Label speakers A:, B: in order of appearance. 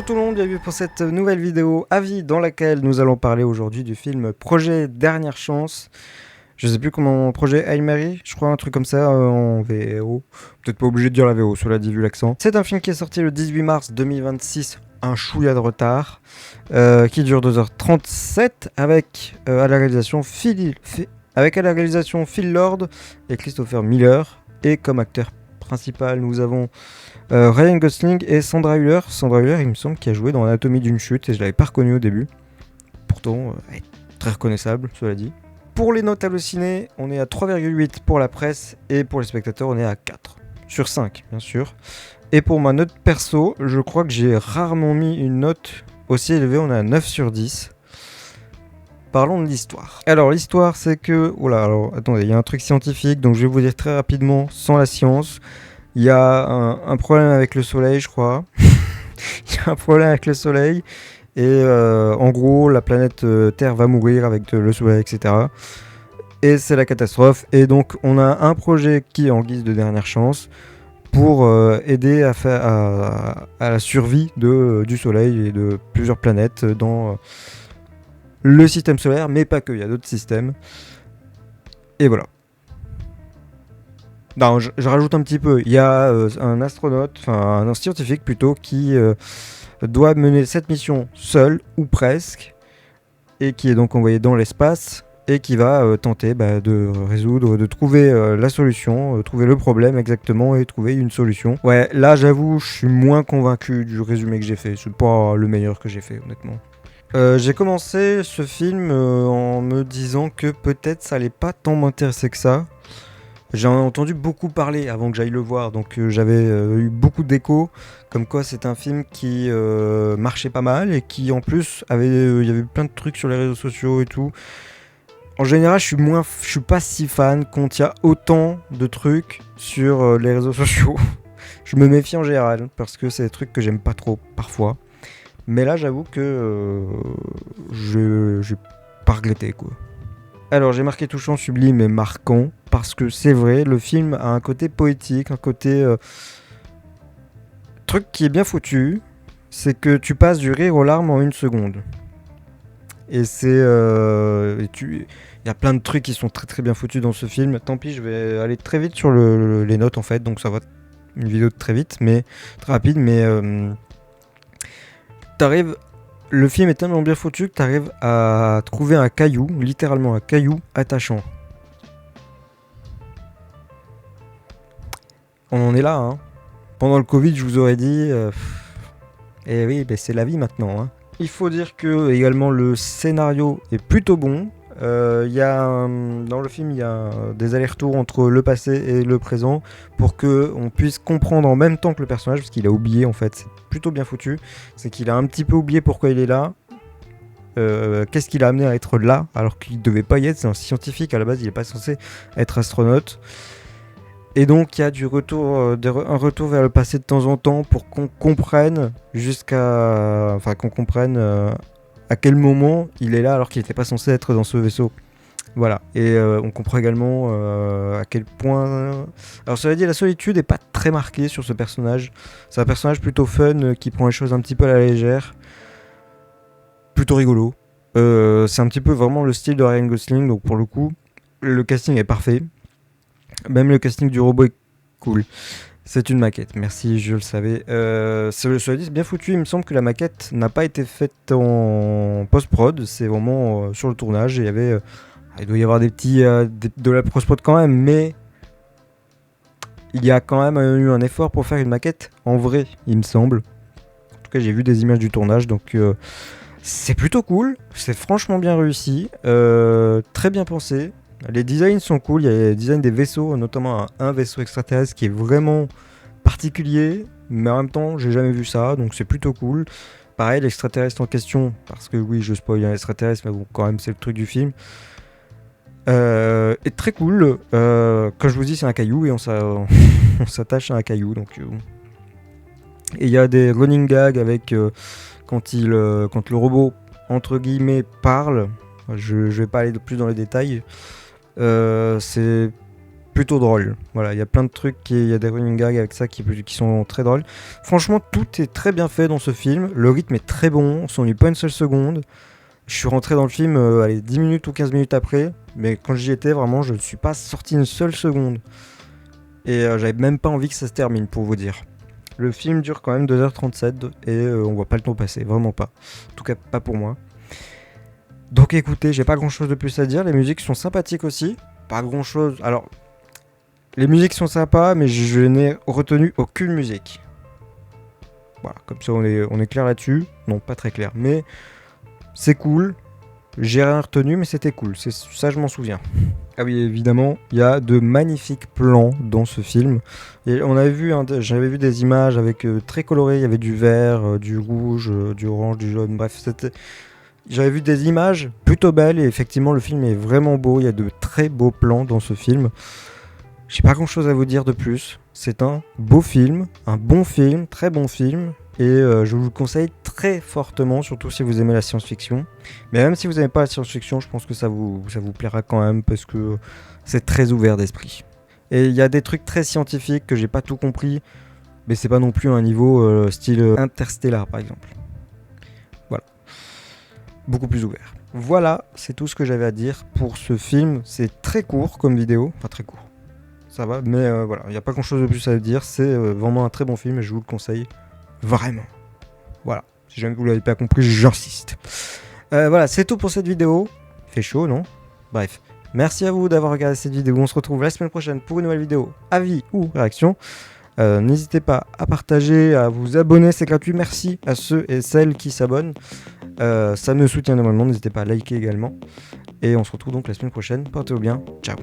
A: Bonjour tout le monde, bienvenue pour cette nouvelle vidéo avis dans laquelle nous allons parler aujourd'hui du film Projet Dernière Chance. Je sais plus comment, Projet Hail Mary, je crois un truc comme ça en VO. Peut-être pas obligé de dire la VO, cela dit vu l'accent. C'est un film qui est sorti le 18 mars 2026, un chouïa de retard, qui dure 2h37 avec à la réalisation Phil Lord et Christopher Miller. Et comme acteur principal, nous avons Ryan Gosling et Sandra Hüller. Sandra Hüller, il me semble, qui a joué dans Anatomie d'une chute et je l'avais pas reconnue au début. Pourtant, très reconnaissable, cela dit. Pour les notes hallucinées, on est à 3,8 pour la presse et pour les spectateurs, on est à 4 sur 5, bien sûr. Et pour ma note perso, je crois que j'ai rarement mis une note aussi élevée, on est à 9 sur 10. Parlons de l'histoire. Alors, l'histoire, c'est que... Oula, alors, attendez, il y a un truc scientifique, donc je vais vous dire très rapidement, sans la science. Il y a un problème avec le soleil, je crois. Il y a un problème avec le soleil. Et en gros, la planète Terre va mourir avec le soleil, etc. Et c'est la catastrophe. Et donc, on a un projet qui est en guise de dernière chance pour aider à la survie du soleil et de plusieurs planètes dans le système solaire, mais pas que, il y a d'autres systèmes. Et voilà. Non, je rajoute un petit peu. Il y a un astronaute, enfin un scientifique plutôt, qui doit mener cette mission seul, ou presque, et qui est donc envoyé dans l'espace, et qui va tenter de résoudre, de trouver la solution, trouver le problème exactement, et trouver une solution. Ouais, là j'avoue, je suis moins convaincu du résumé que j'ai fait. C'est pas le meilleur que j'ai fait, honnêtement. J'ai commencé ce film en me disant que peut-être ça allait pas tant m'intéresser que ça. J'en ai entendu beaucoup parler avant que j'aille le voir, donc j'avais eu beaucoup d'échos, comme quoi c'est un film qui marchait pas mal et qui en plus il y avait plein de trucs sur les réseaux sociaux et tout. En général, je suis pas si fan quand il y a autant de trucs sur les réseaux sociaux. Je me méfie en général parce que c'est des trucs que j'aime pas trop parfois. Mais là, j'avoue que j'ai pas regretté quoi. Alors j'ai marqué touchant, sublime et marquant parce que c'est vrai, le film a un côté poétique, un côté truc qui est bien foutu, c'est que tu passes du rire aux larmes en une seconde. Et c'est il y a plein de trucs qui sont très très bien foutus dans ce film. Tant pis, je vais aller très vite sur les notes en fait, donc ça va une vidéo de très vite, mais très rapide, mais t'arrives. Le film est tellement bien foutu que tu arrives à trouver un caillou, littéralement un caillou attachant. On en est là, hein. Pendant le Covid, je vous aurais dit... Eh oui, c'est la vie maintenant, hein. Il faut dire que également le scénario est plutôt bon. Dans le film, il y a des allers-retours entre le passé et le présent pour qu'on puisse comprendre en même temps que le personnage, parce qu'il a oublié en fait. C'est plutôt bien foutu. C'est qu'il a un petit peu oublié pourquoi il est là. Qu'est-ce qui l'a amené à être là alors qu'il ne devait pas y être. C'est un scientifique à la base, il n'est pas censé être astronaute. Et donc il y a un retour vers le passé de temps en temps pour qu'on comprenne à quel moment il est là alors qu'il n'était pas censé être dans ce vaisseau. Voilà. Et on comprend également à quel point... Alors cela dit, la solitude n'est pas très marquée sur ce personnage. C'est un personnage plutôt fun qui prend les choses un petit peu à la légère. Plutôt rigolo. C'est un petit peu vraiment le style de Ryan Gosling, donc pour le coup, le casting est parfait. Même le casting du robot est cool. C'est une maquette, merci, je le savais. Cela dit, c'est bien foutu. Il me semble que la maquette n'a pas été faite en post-prod. C'est vraiment sur le tournage. Et il doit y avoir de la post-prod quand même, mais il y a quand même eu un effort pour faire une maquette en vrai, il me semble. En tout cas, j'ai vu des images du tournage, donc c'est plutôt cool. C'est franchement bien réussi, très bien pensé. Les designs sont cool, il y a les designs des vaisseaux, notamment un vaisseau extraterrestre qui est vraiment particulier, mais en même temps j'ai jamais vu ça, donc c'est plutôt cool. Pareil, l'extraterrestre en question, parce que oui je spoil un extraterrestre, mais bon quand même c'est le truc du film, est très cool. Comme je vous dis c'est un caillou et on s'attache à un caillou, donc et il y a des running gags avec quand le robot entre guillemets parle. Je vais pas aller plus dans les détails. C'est plutôt drôle. Voilà, il y a plein de trucs, il y a des running gags avec ça qui sont très drôles. Franchement, tout est très bien fait dans ce film. Le rythme est très bon, on s'ennuie pas une seule seconde. Je suis rentré dans le film 10 minutes ou 15 minutes après, mais quand j'y étais, vraiment, je ne suis pas sorti une seule seconde. Et j'avais même pas envie que ça se termine, pour vous dire. Le film dure quand même 2h37 et on voit pas le temps passer, vraiment pas. En tout cas, pas pour moi. Donc écoutez, j'ai pas grand chose de plus à dire. Les musiques sont sympathiques aussi. Pas grand chose. Alors, les musiques sont sympas, mais je n'ai retenu aucune musique. Voilà, comme ça on est clair là-dessus. Non, pas très clair, mais c'est cool. J'ai rien retenu, mais c'était cool. Ça, je m'en souviens. Ah oui, évidemment, il y a de magnifiques plans dans ce film. Et j'avais vu des images avec très colorées. Il y avait du vert, du rouge, du orange, du jaune. Bref, j'avais vu des images plutôt belles et effectivement, le film est vraiment beau. Il y a de très beaux plans dans ce film. J'ai pas grand chose à vous dire de plus. C'est un beau film, un bon film, très bon film. Et je vous le conseille très fortement, surtout si vous aimez la science-fiction. Mais même si vous n'aimez pas la science-fiction, je pense que ça vous plaira quand même parce que c'est très ouvert d'esprit. Et il y a des trucs très scientifiques que j'ai pas tout compris, mais c'est pas non plus un niveau style Interstellar par exemple. Voilà. Beaucoup plus ouvert. Voilà, c'est tout ce que j'avais à dire pour ce film. C'est très court comme vidéo, enfin très court. Ça va, mais voilà, il n'y a pas grand chose de plus à dire. C'est vraiment un très bon film et je vous le conseille vraiment. Voilà, si jamais vous ne l'avez pas compris, j'insiste. Voilà, c'est tout pour cette vidéo. Il fait chaud, non? Bref, merci à vous d'avoir regardé cette vidéo. On se retrouve la semaine prochaine pour une nouvelle vidéo, avis ou réaction. N'hésitez pas à partager, à vous abonner, c'est gratuit. Merci à ceux et celles qui s'abonnent. Ça me soutient énormément. N'hésitez pas à liker également. Et on se retrouve donc la semaine prochaine. Portez-vous bien. Ciao.